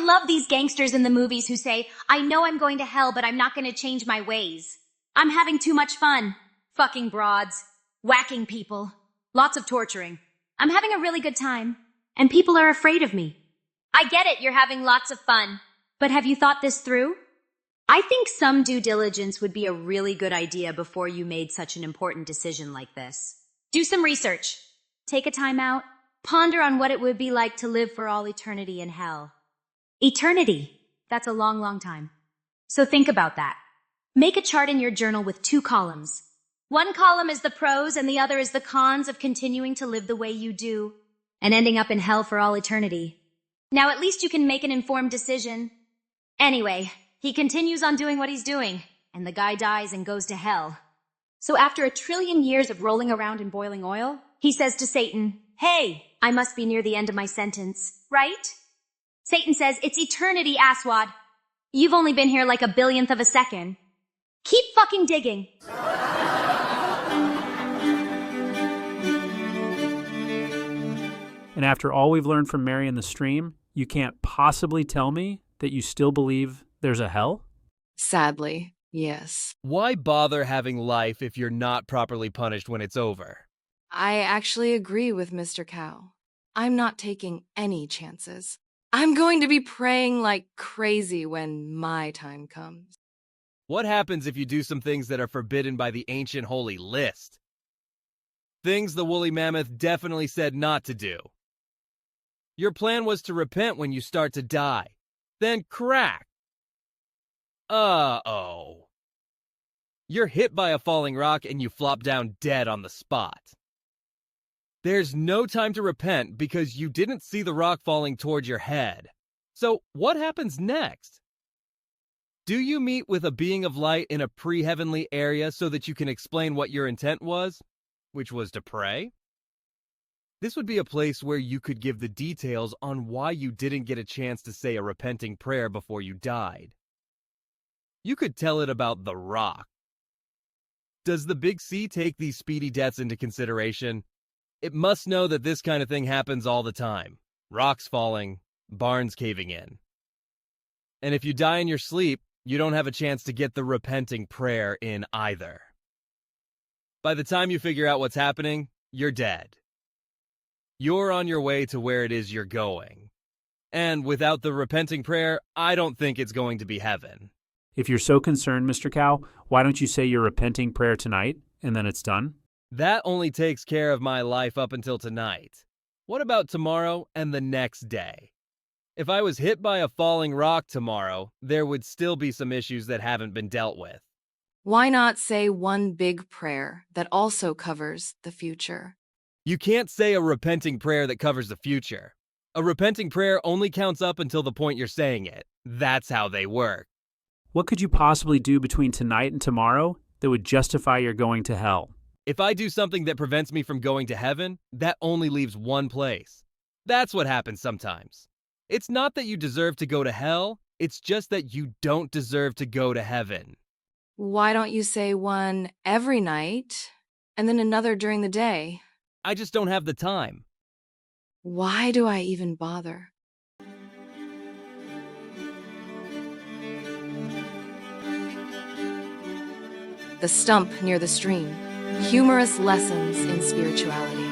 love these gangsters in the movies who say, I know I'm going to hell, but I'm not going to change my ways. I'm having too much fun. Fucking broads. Whacking people. Lots of torturing. I'm having a really good time. And people are afraid of me. I get it, you're having lots of fun. But have you thought this through? I think some due diligence would be a really good idea before you made such an important decision like this. Do some research. Take a time out. Ponder on what it would be like to live for all eternity in hell. Eternity. That's a long, long time. So think about that. Make a chart in your journal with 2 columns. One column is the pros and the other is the cons of continuing to live the way you do and ending up in hell for all eternity. Now at least you can make an informed decision. Anyway, he continues on doing what he's doing, and the guy dies and goes to hell. So after 1 trillion years of rolling around in boiling oil, he says to Satan, hey, I must be near the end of my sentence, right? Satan says, it's eternity, asswad. You've only been here like 1/1000th of a second. Keep fucking digging. And after all we've learned from Mary in the stream, you can't possibly tell me that you still believe there's a hell? Sadly, yes. Why bother having life if you're not properly punished when it's over? I actually agree with Mr. Cow. I'm not taking any chances. I'm going to be praying like crazy when my time comes. What happens if you do some things that are forbidden by the ancient holy list? Things the woolly mammoth definitely said not to do. Your plan was to repent when you start to die. Then crack. Uh-oh. You're hit by a falling rock and you flop down dead on the spot. There's no time to repent because you didn't see the rock falling toward your head. So what happens next? Do you meet with a being of light in a pre-heavenly area so that you can explain what your intent was, which was to pray? This would be a place where you could give the details on why you didn't get a chance to say a repenting prayer before you died. You could tell it about the rock. Does the Big C take these speedy deaths into consideration? It must know that this kind of thing happens all the time. Rocks falling, barns caving in. And if you die in your sleep, you don't have a chance to get the repenting prayer in either. By the time you figure out what's happening, you're dead. You're on your way to where it is you're going. And without the repenting prayer, I don't think it's going to be heaven. If you're so concerned, Mr. Cow, why don't you say your repenting prayer tonight, and then it's done? That only takes care of my life up until tonight. What about tomorrow and the next day? If I was hit by a falling rock tomorrow, there would still be some issues that haven't been dealt with. Why not say one big prayer that also covers the future? You can't say a repenting prayer that covers the future. A repenting prayer only counts up until the point you're saying it. That's how they work. What could you possibly do between tonight and tomorrow that would justify your going to hell? If I do something that prevents me from going to heaven, that only leaves one place. That's what happens sometimes. It's not that you deserve to go to hell, it's just that you don't deserve to go to heaven. Why don't you say one every night and then another during the day? I just don't have the time. Why do I even bother? The Stump near the stream. Humorous lessons in spirituality.